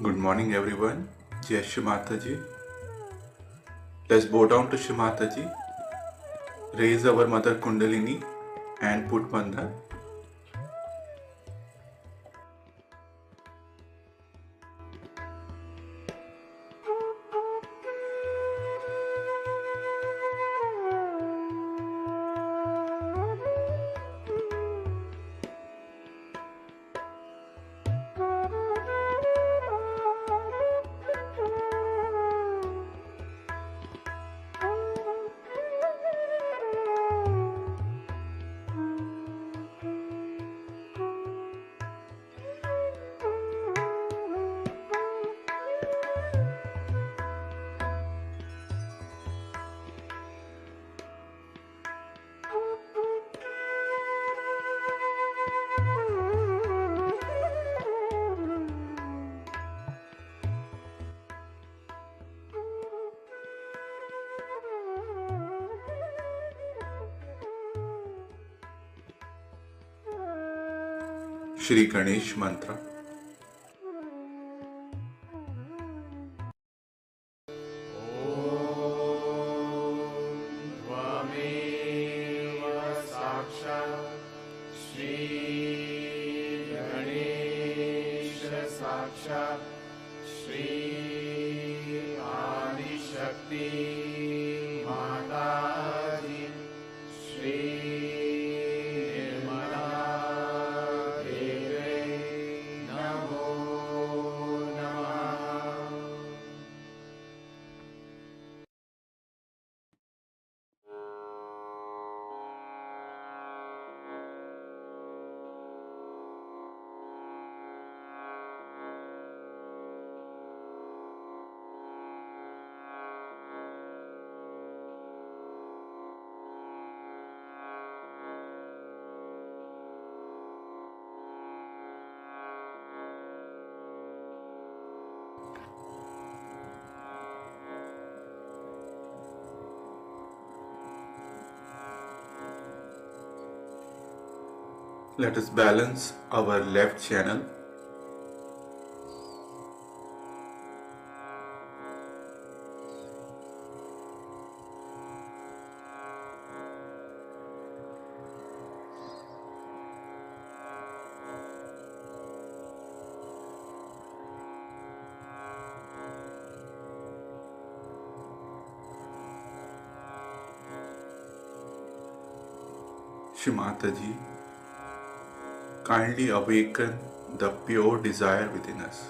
Good morning, everyone. Jai Shri Mataji. Let's bow down to Shri Mataji. Raise our Mother Kundalini and put Bandhan. Shri Ganesh Mantra. Let us balance our left channel. Shri Mataji, kindly awaken the pure desire within us.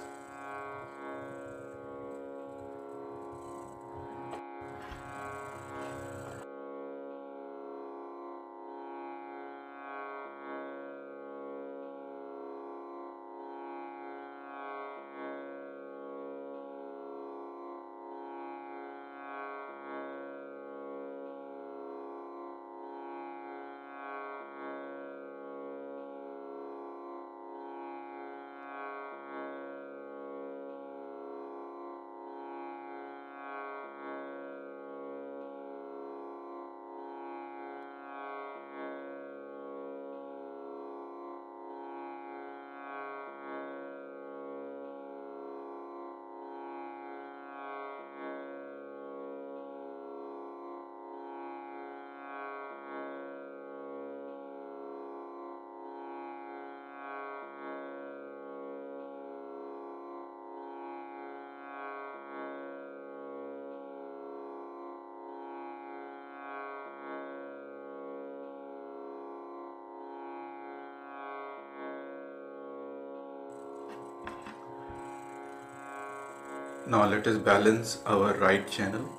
Now let us balance our right channel.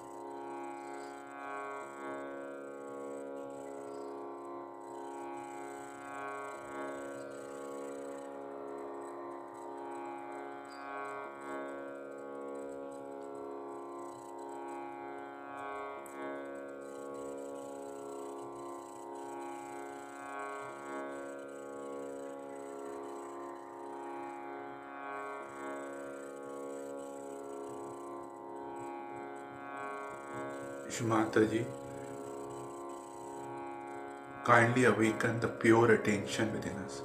Shri Mataji, kindly awaken the pure attention within us.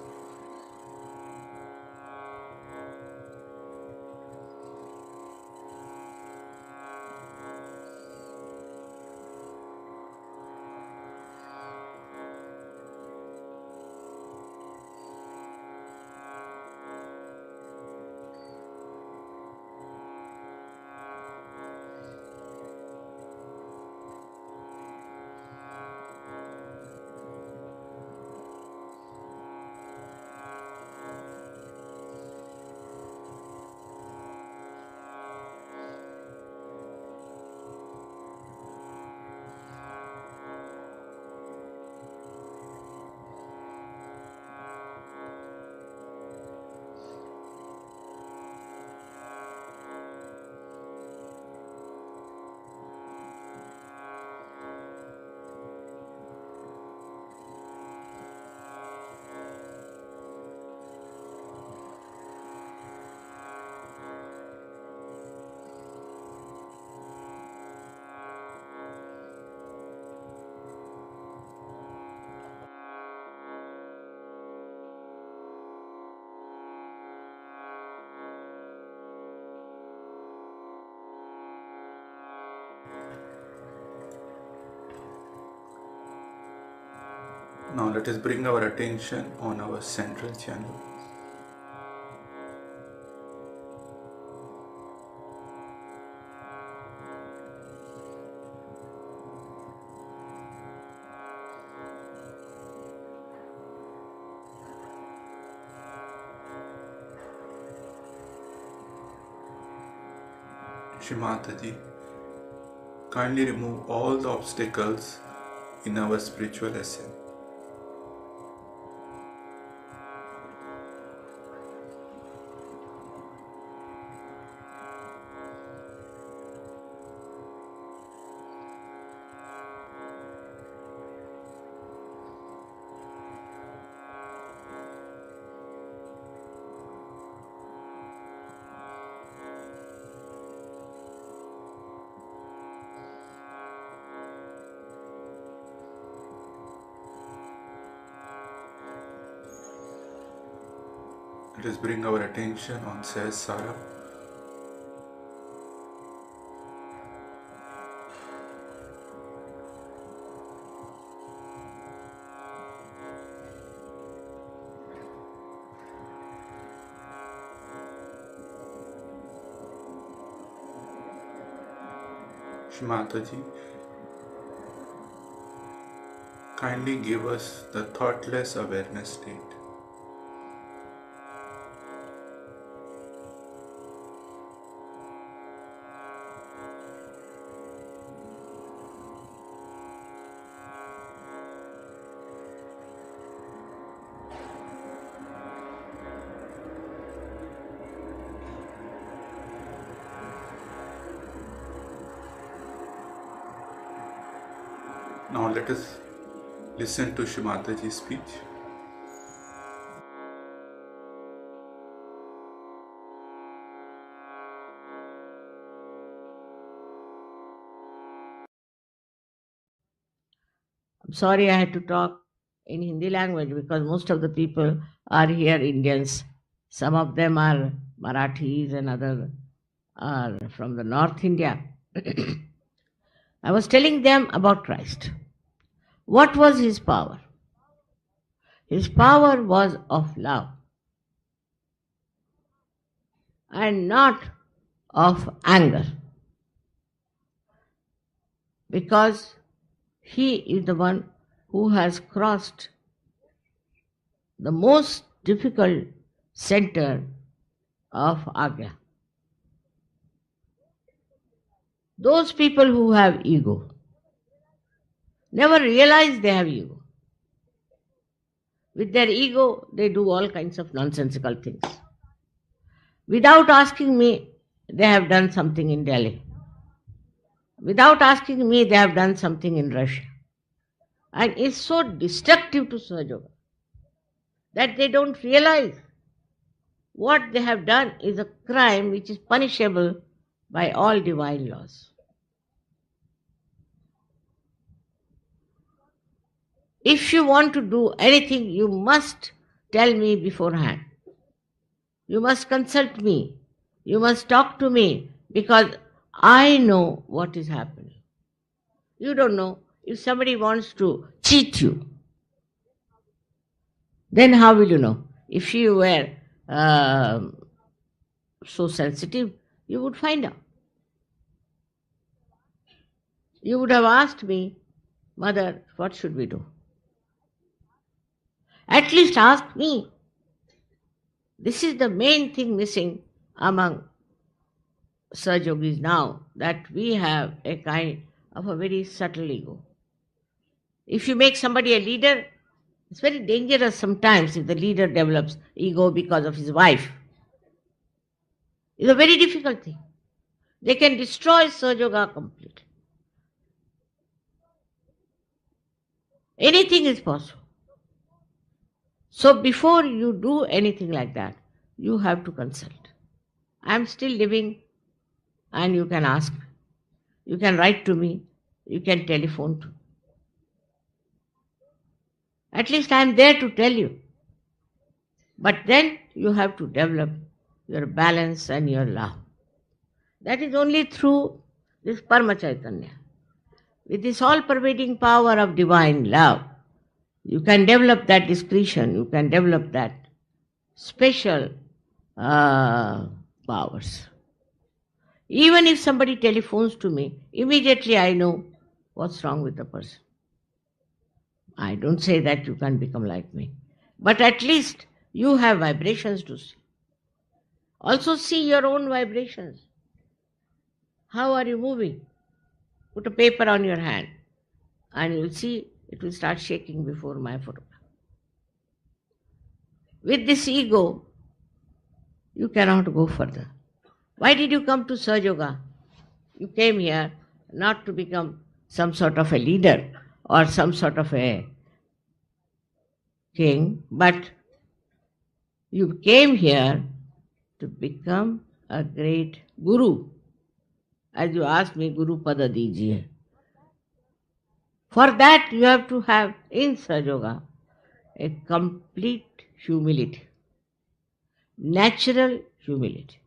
Now let us bring our attention on our central channel. Shri Mataji, kindly remove all the obstacles in our spiritual lesson. Let us bring our attention on Sahasrara. Shri Mataji, kindly give us the thoughtless awareness state. Now let us listen to Shri Mataji's speech. I'm sorry I had to talk in Hindi language because most of the people are here Indians. Some of them are Marathis and others are from the North India. I was telling them about Christ. What was his power? His power was of love and not of anger, because he is the one who has crossed the most difficult center of Agya. Those people who have ego never realize they have ego. With their ego, they do all kinds of nonsensical things. Without asking me, they have done something in Delhi. Without asking me, they have done something in Russia. And it's so destructive to Sahaja that they don't realize what they have done is a crime which is punishable by all divine laws. If you want to do anything, you must tell me beforehand. You must consult me. You must talk to me because I know what is happening. You don't know. If somebody wants to cheat you, then how will you know? If you were so sensitive, you would find out. You would have asked me, Mother, what should we do? At least ask me. This is the main thing missing among Sahajogis now, that we have a kind of a very subtle ego. If you make somebody a leader, it's very dangerous sometimes if the leader develops ego because of his wife. It's a very difficult thing. They can destroy Sahajoga completely. Anything is possible. So before you do anything like that, you have to consult. I am still living and you can ask me. You can write to me. You can telephone to me. At least I am there to tell you. But then you have to develop your balance and your love. That is only through this Parama Chaitanya. With this all-pervading power of divine love, You can develop that discretion, you can develop that special powers. Even if somebody telephones to me, immediately I know what's wrong with the person. I don't say that you can't become like me, but at least you have vibrations to see. Also see your own vibrations. How are you moving? Put a paper on your hand and you'll see it will start shaking before my photograph. With this ego, you cannot go further. Why did you come to Sahaja Yoga? You came here not to become some sort of a leader or some sort of a king, but you came here to become a great guru. As you asked me, Guru Pada Dijiye. For that you have to have in Sahaja Yoga a complete humility, natural humility,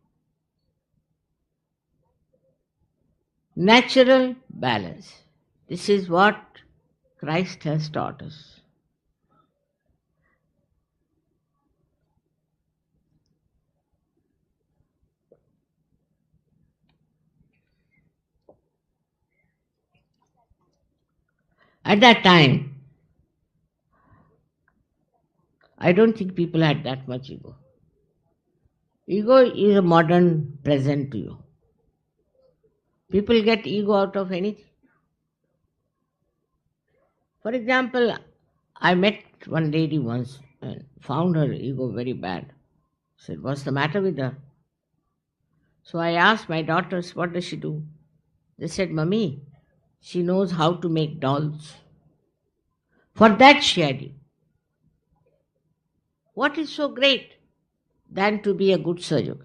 natural balance. This is what Christ has taught us. At that time, I don't think people had that much ego. Ego is a modern present to you. People get ego out of anything. For example, I met one lady once and found her ego very bad. Said, what's the matter with her? So I asked my daughters, what does she do? They said, Mummy, she knows how to make dolls. For that she had ego. What is so great than to be a good Sahaja Yogi?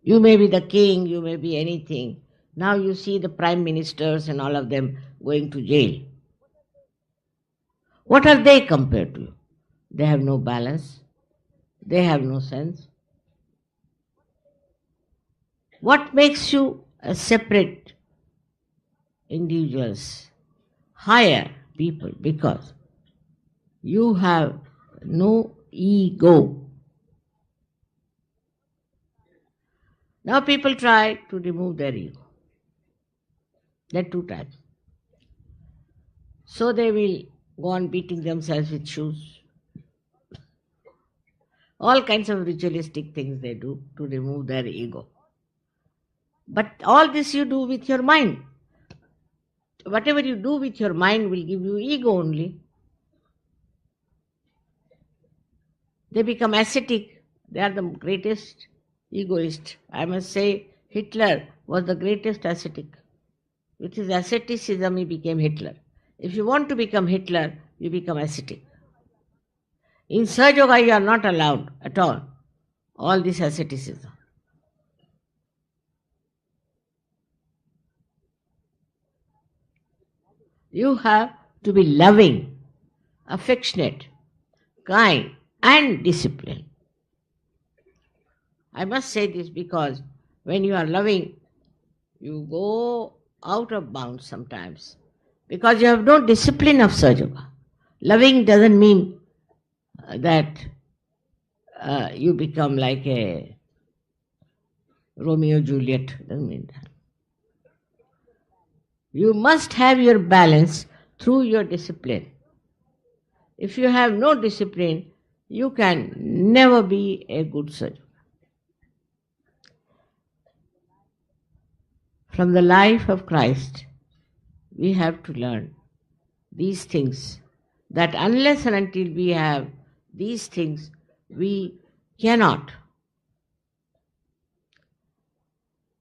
You may be the king, you may be anything. Now you see the prime ministers and all of them going to jail. What are they compared to you? They have no balance. They have no sense. What makes you a separate individuals, higher people? Because you have no ego. Now people try to remove their ego. There are two types. So they will go on beating themselves with shoes. All kinds of ritualistic things they do to remove their ego. But all this you do with your mind. Whatever you do with your mind will give you ego only. They become ascetic. They are the greatest egoist. I must say Hitler was the greatest ascetic. With his asceticism he became Hitler. If you want to become Hitler, you become ascetic. In Sahaja Yoga you are not allowed at all this asceticism. You have to be loving, affectionate, kind and disciplined. I must say this because when you are loving, you go out of bounds sometimes because you have no discipline of Sahaja Yoga. Loving doesn't mean that you become like a Romeo Juliet. Doesn't mean that. You must have your balance through your discipline. If you have no discipline, you can never be a good Sahaja Yoga. From the life of Christ, we have to learn these things, that unless and until we have these things, we cannot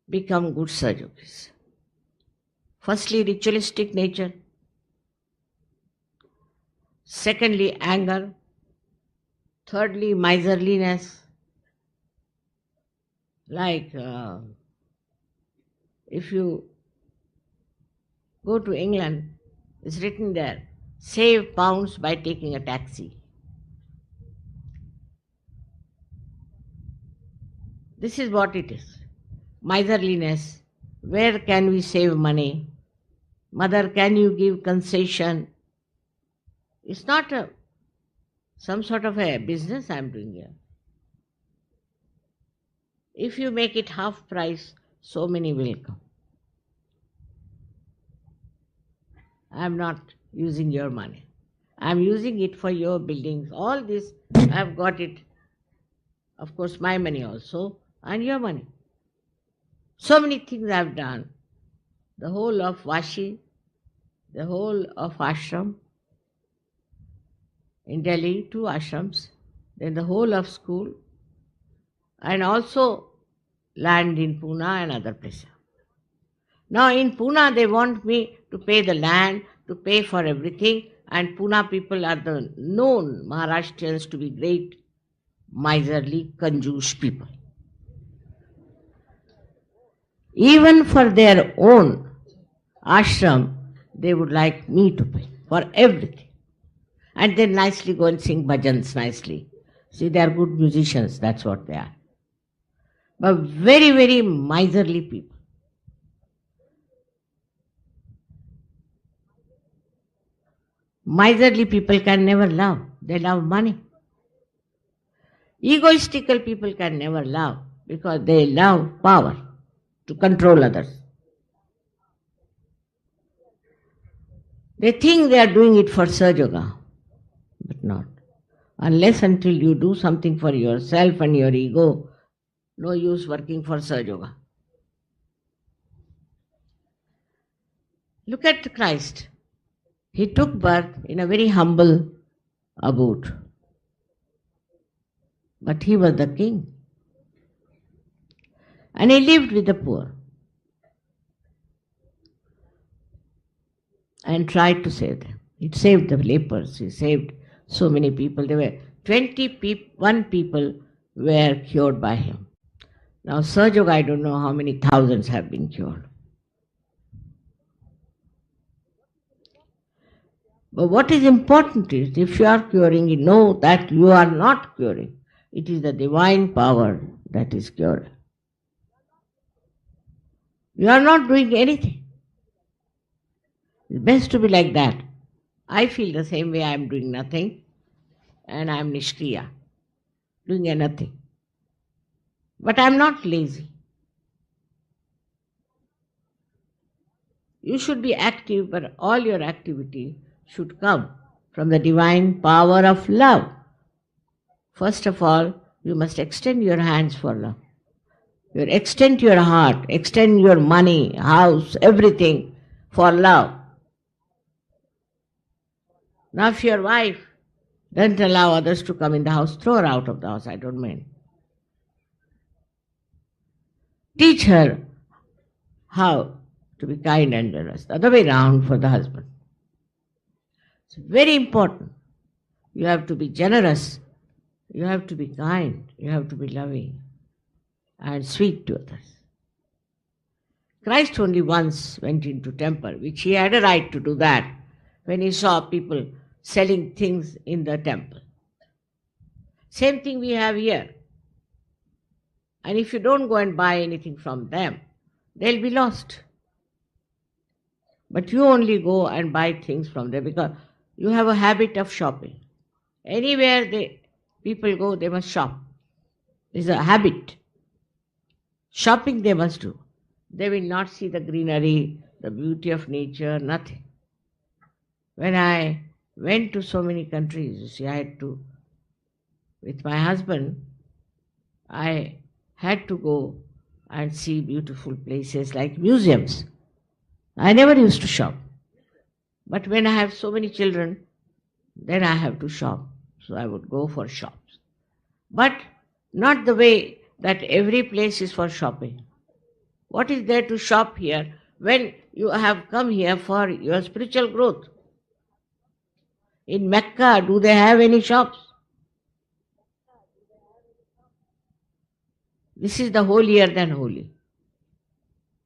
become good Sahaja Yogis. Firstly, ritualistic nature. Secondly, anger. Thirdly, miserliness. Like if you go to England, it's written there, save pounds by taking a taxi. This is what it is. Miserliness. Where can we save money? Mother, can you give concession? It's not a some sort of a business I'm doing here. If you make it half price, so many will come. I'm not using your money. I'm using it for your buildings. All this, I've got it, of course, my money also, and your money. So many things I've done. The whole of Vashi, the whole of ashram in Delhi, 2 ashrams, then the whole of school, and also land in Pune and other places. Now in Pune, they want me to pay the land, to pay for everything, and Pune people are the known Maharashtrians to be great, miserly, conjuice people. Even for their own ashram, they would like me to pay for everything. And then nicely go and sing bhajans nicely. See, they are good musicians, that's what they are. But very, very miserly people. Miserly people can never love. They love money. Egoistical people can never love because they love power to control others. They think they are doing it for Sahaja, but not. Unless until you do something for yourself and your ego, no use working for Sahaja. Look at Christ. He took birth in a very humble abode. But he was the king. And he lived with the poor. And tried to save them. He saved the lepers. He saved so many people. There were 21 people were cured by him. Now, Sahaja, I don't know how many thousands have been cured. But what is important is, if you are curing, you know that you are not curing. It is the divine power that is curing. You are not doing anything. It's best to be like that. I feel the same way. I am doing nothing and I am nishkriya, doing a nothing. But I am not lazy. You should be active, but all your activity should come from the divine power of love. First of all, you must extend your hands for love. You extend your heart, extend your money, house, everything for love. Now if your wife doesn't allow others to come in the house, throw her out of the house, I don't mean. Teach her how to be kind and generous. The other way round for the husband. It's very important. You have to be generous. You have to be kind. You have to be loving and sweet to others. Christ only once went into temple, which he had a right to do that, when he saw people selling things in the temple. Same thing we have here. And if you don't go and buy anything from them, they'll be lost. But you only go and buy things from them because you have a habit of shopping. Anywhere people go, they must shop. It's a habit. Shopping they must do. They will not see the greenery, the beauty of nature, nothing. When I went to so many countries, you see, I had to, with my husband, I had to go and see beautiful places like museums. I never used to shop. But when I have so many children, then I have to shop. So I would go for shops. But not the way that every place is for shopping. What is there to shop here when you have come here for your spiritual growth? In Mecca, do they have any shops? This is the holier than holy.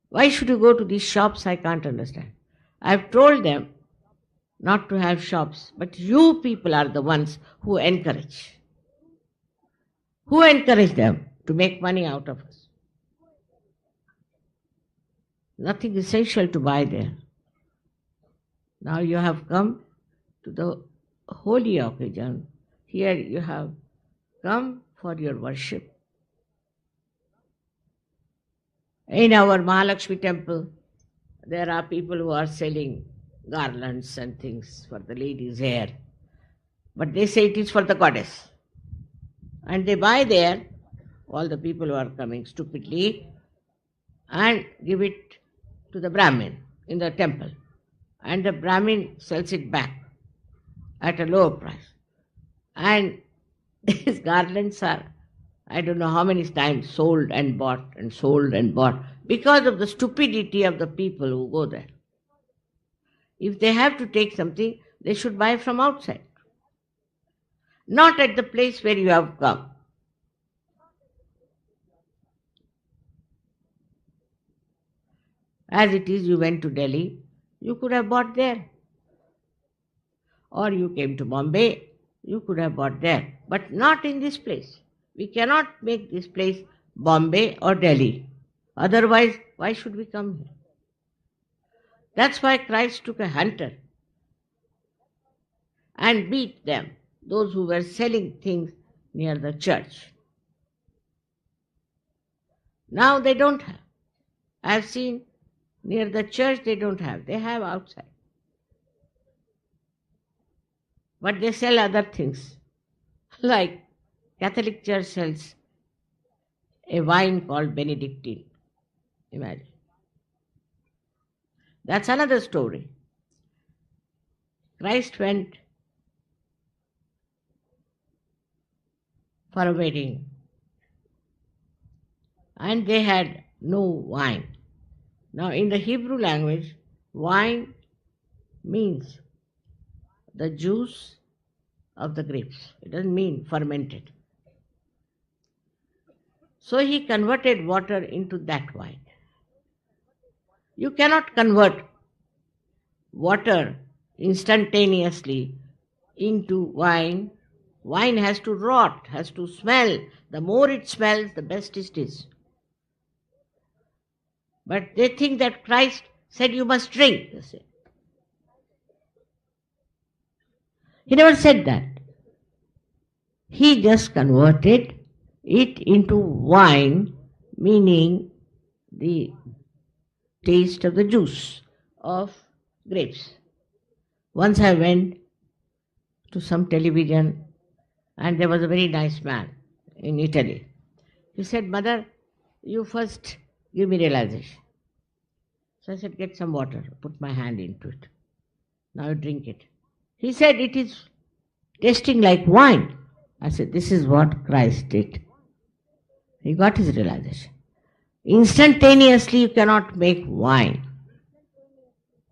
Why should you go to these shops? I can't understand. I have told them not to have shops, but you people are the ones who encourage. Who encourage them to make money out of us? Nothing essential to buy there. Now you have come to the holy occasion. Here you have come for your worship. In our Mahalakshmi temple, there are people who are selling garlands and things for the ladies' hair. But they say it is for the goddess. And they buy there, all the people who are coming stupidly, and give it to the Brahmin in the temple. And the Brahmin sells it back at a lower price. And these garlands are, I don't know how many times, sold and bought and sold and bought because of the stupidity of the people who go there. If they have to take something, they should buy from outside, not at the place where you have come. As it is, you went to Delhi, you could have bought there. Or you came to Bombay, you could have bought there. But not in this place. We cannot make this place Bombay or Delhi. Otherwise, why should we come here? That's why Christ took a hunter and beat them, those who were selling things near the church. Now they don't have. I've seen near the church they don't have. They have outside. But they sell other things. Like Catholic Church sells a wine called Benedictine. Imagine. That's another story. Christ went for a wedding and they had no wine. Now in the Hebrew language, wine means the juice of the grapes. It doesn't mean fermented. So he converted water into that wine. You cannot convert water instantaneously into wine. Wine has to rot, has to smell. The more it smells, the best it is. But they think that Christ said you must drink. They say. He never said that. He just converted it into wine, meaning the taste of the juice of grapes. Once I went to some television and there was a very nice man in Italy. He said, "Mother, you first give me realization." So I said, "Get some water." Put my hand into it. Now you drink it. He said, "It is tasting like wine." I said, "This is what Christ did." He got his realization. Instantaneously you cannot make wine.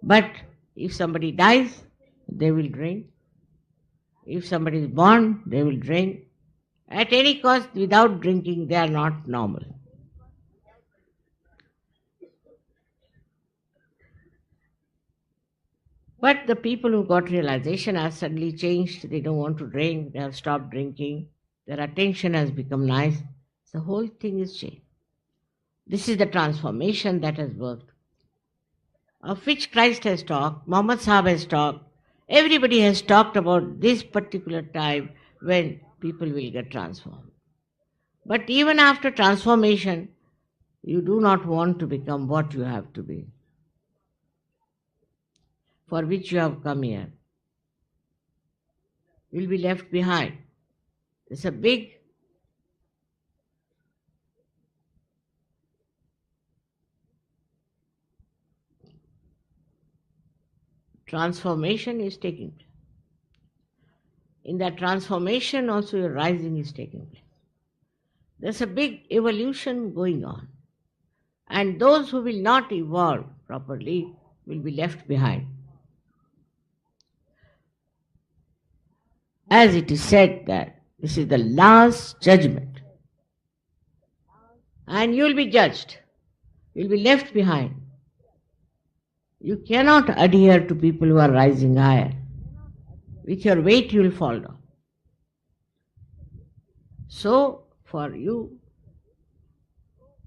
But if somebody dies, they will drink. If somebody is born, they will drink. At any cost, without drinking, they are not normal. But the people who got realization have suddenly changed. They don't want to drink. They have stopped drinking. Their attention has become nice. The whole thing is changed. This is the transformation that has worked, of which Christ has talked, Muhammad Sahib has talked. Everybody has talked about this particular time when people will get transformed. But even after transformation, you do not want to become what you have to be, for which you have come here. You will be left behind. It's a big transformation is taking place. In that transformation also your rising is taking place. There's a big evolution going on. And those who will not evolve properly will be left behind. As it is said that this is the last judgment. And you will be judged. You will be left behind. You cannot adhere to people who are rising higher. With your weight you will fall down. So, for you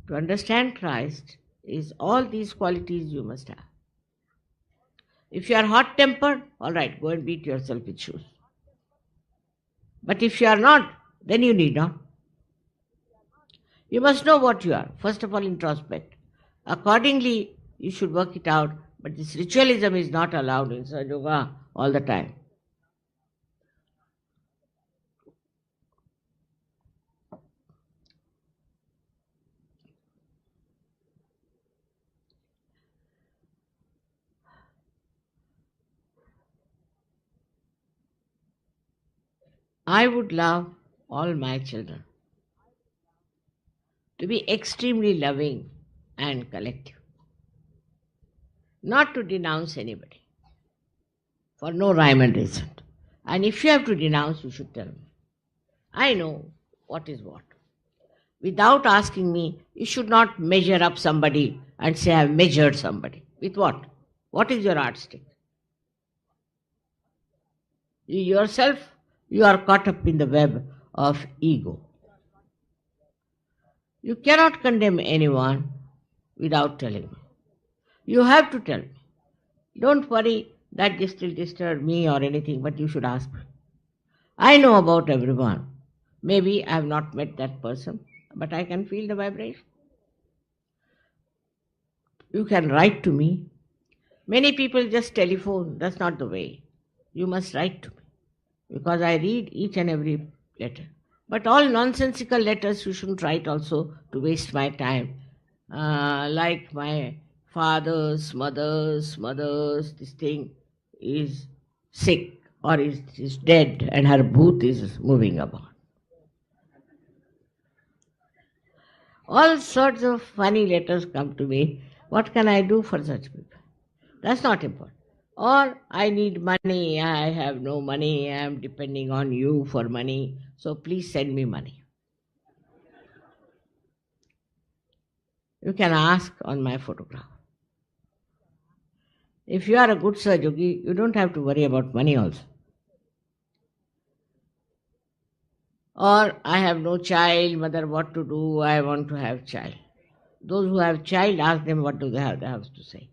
to understand Christ is all these qualities you must have. If you are hot-tempered, all right, go and beat yourself with shoes. But if you are not, then you need not. You must know what you are. First of all, introspect. Accordingly, you should work it out. But this ritualism is not allowed in Sahaja Yoga all the time. I would love all my children to be extremely loving and collective, not to denounce anybody for no rhyme and reason. And if you have to denounce, you should tell me. I know what is what. Without asking me, you should not measure up somebody and say, I have measured somebody. With what? What is your yardstick? You yourself, you are caught up in the web of ego. You cannot condemn anyone without telling me. You have to tell me. Don't worry that this will disturb me or anything, but you should ask me. I know about everyone. Maybe I have not met that person, but I can feel the vibration. You can write to me. Many people just telephone. That's not the way. You must write to me because I read each and every letter. But all nonsensical letters you shouldn't write also to waste my time. Like my father's, mother's, this thing is sick or is dead and her booth is moving about. All sorts of funny letters come to me. What can I do for such people? That's not important. Or I need money, I have no money, I am depending on you for money, so please send me money. You can ask on my photograph. If you are a good Sahaja Yogi, you don't have to worry about money also. Or I have no child, mother, what to do? I want to have child. Those who have child, ask them what do they have to say.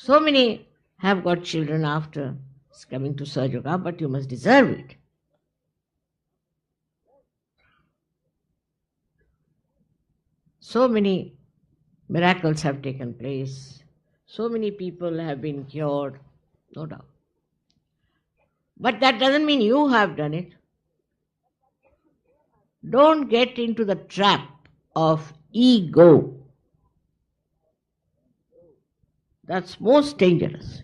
So many have got children after coming to Sahaja Yoga, but you must deserve it. So many miracles have taken place. So many people have been cured, no doubt. But that doesn't mean you have done it. Don't get into the trap of ego. That's most dangerous.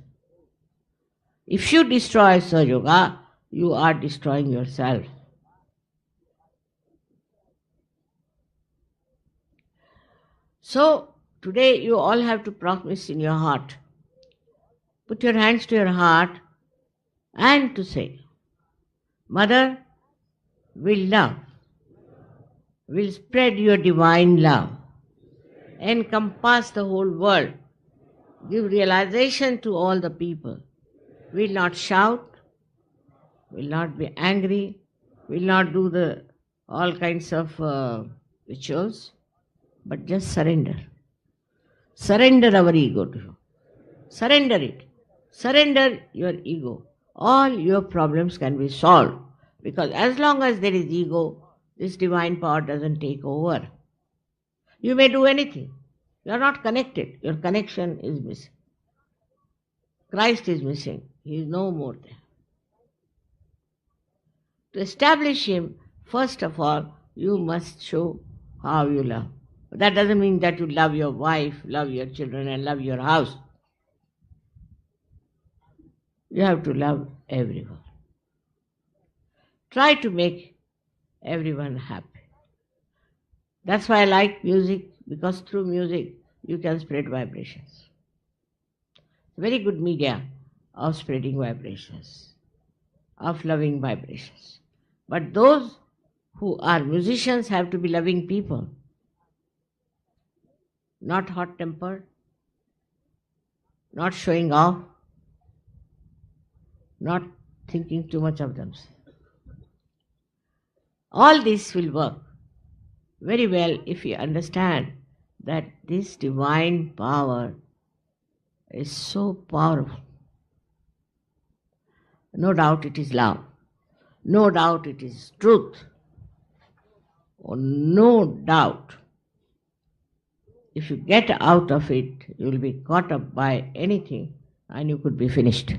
If you destroy Sahaja Yoga, you are destroying yourself. So, today you all have to promise in your heart. Put your hands to your heart and to say, Mother, will love, will spread your divine love, encompass the whole world, give realization to all the people, will not shout, will not be angry, will not do all kinds of rituals, but just surrender. Surrender our ego to you. Surrender it. Surrender your ego. All your problems can be solved. Because as long as there is ego, this divine power doesn't take over. You may do anything. You are not connected. Your connection is missing. Christ is missing. He is no more there. To establish Him, first of all, you must show how you love. That doesn't mean that you love your wife, love your children, and love your house. You have to love everyone. Try to make everyone happy. That's why I like music, because through music you can spread vibrations. Very good media of spreading vibrations, of loving vibrations. But those who are musicians have to be loving people, not hot-tempered, not showing off, not thinking too much of themselves. All this will work very well if you understand that this divine power is so powerful. No doubt it is love. no doubt it is truth, or no doubt. If you get out of it, you will be caught up by anything and you could be finished.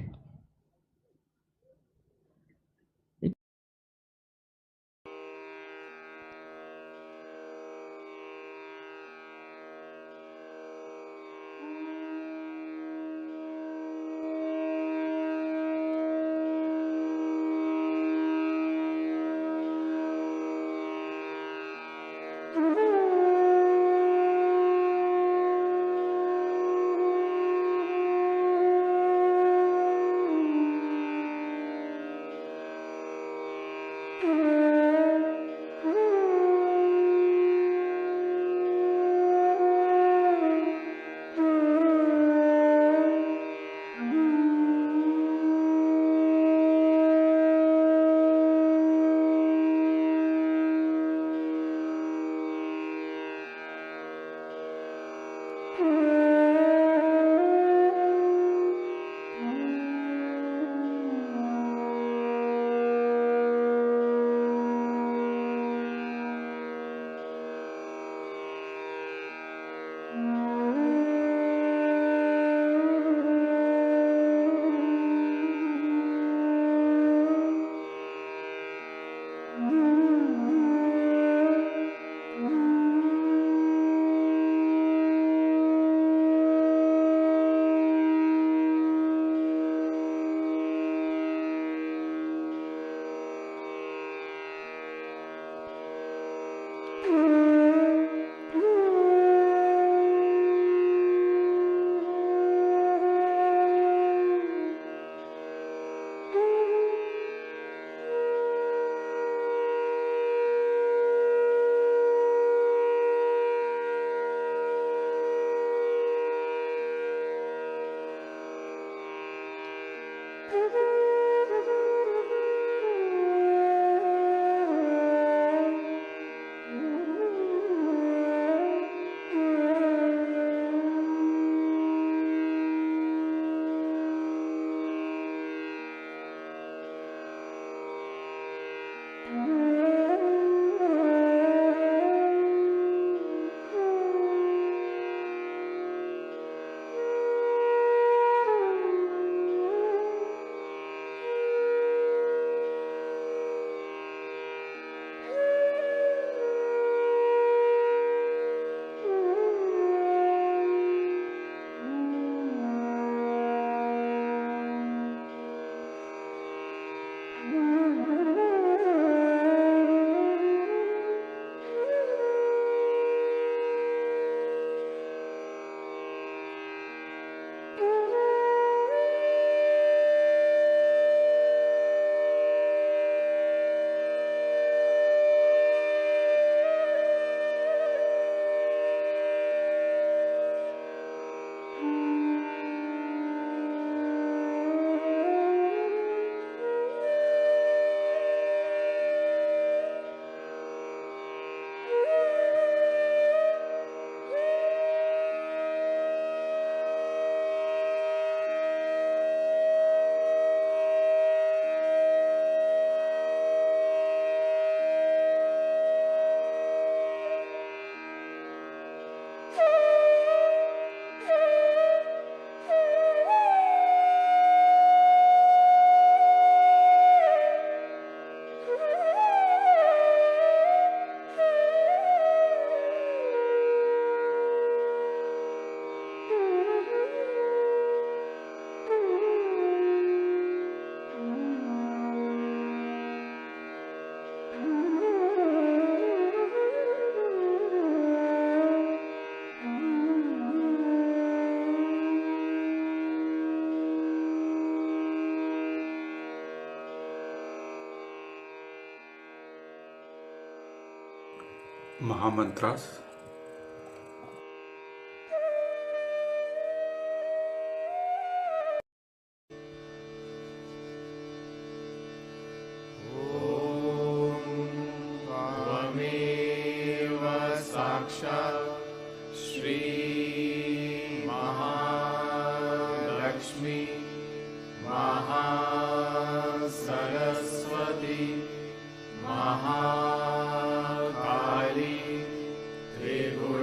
Mahamantras. Shri Mahalakshmi Mahasaraswati Mahakali त्रिगुणात्मिका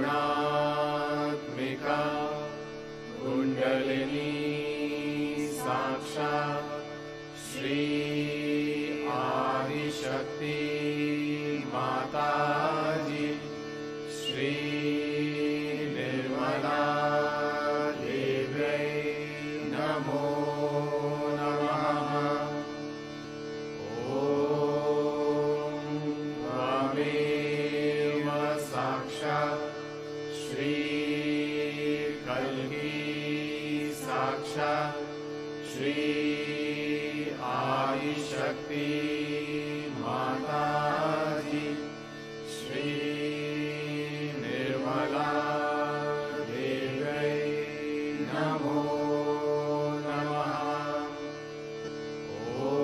kundalini साक्षात् श्री आदिशक्ति माताजी श्री निर्मला देव्यै नमो नमः। ॐ त्वमेव साक्षात् श्री कल्की साक्षात् श्री आदिशक्ति माताजी श्री निर्मला देव्यै नमो नमः। ॐ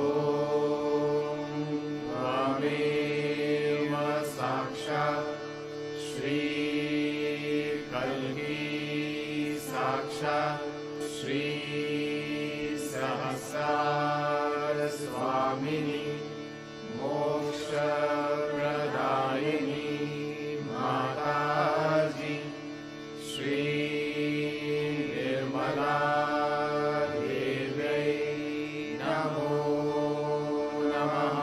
त्वमेव साक्षात् श्री कल्की साक्षात् श्री सहस्रार स्वामिनी मोक्षप्रदायिनी माताजी श्री निर्मला देव्यै नमो नमः।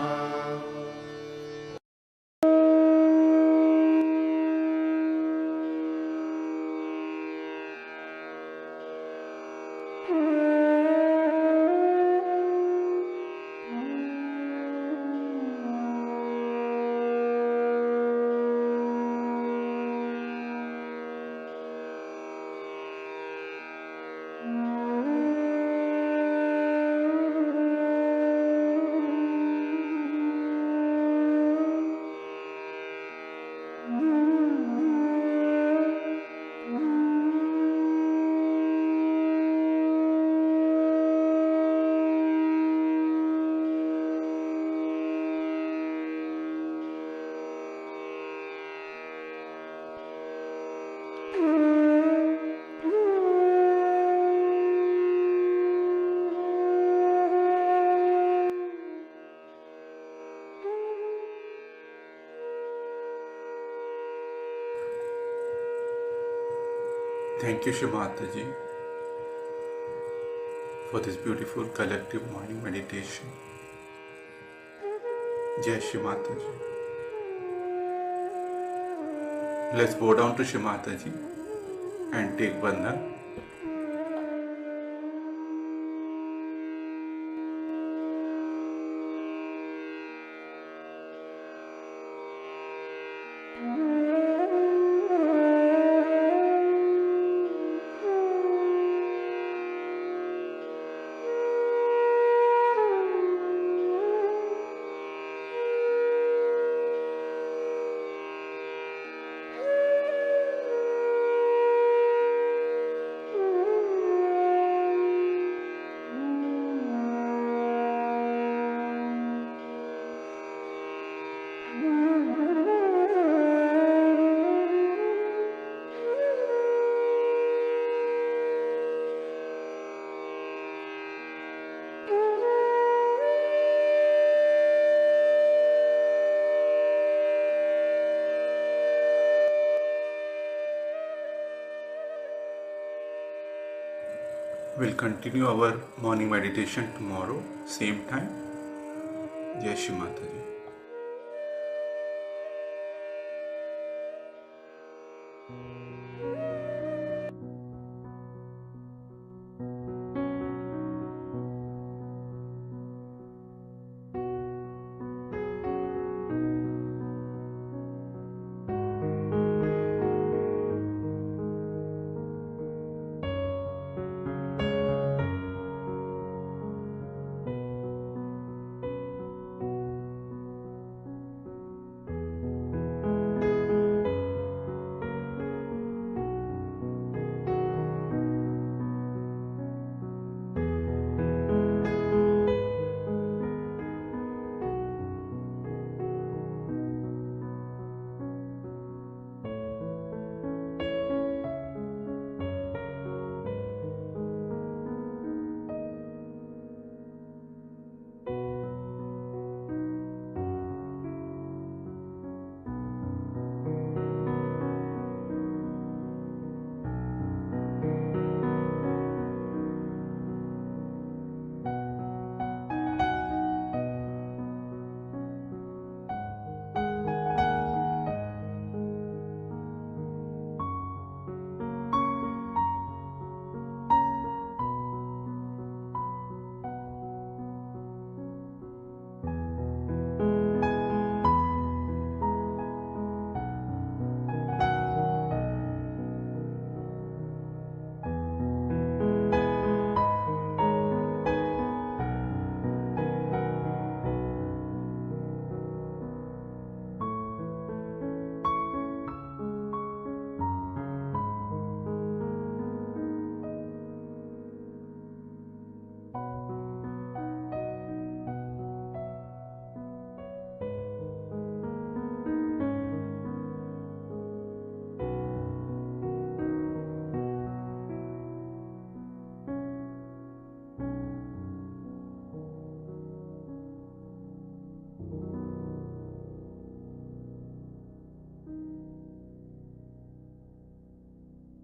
Thank you, Shri Mataji, for this beautiful collective morning meditation. Jai Shri Mataji. Let's bow down to Shri Mataji and take Bandhan. We'll continue our morning meditation tomorrow, same time. Jai Shri Mataji.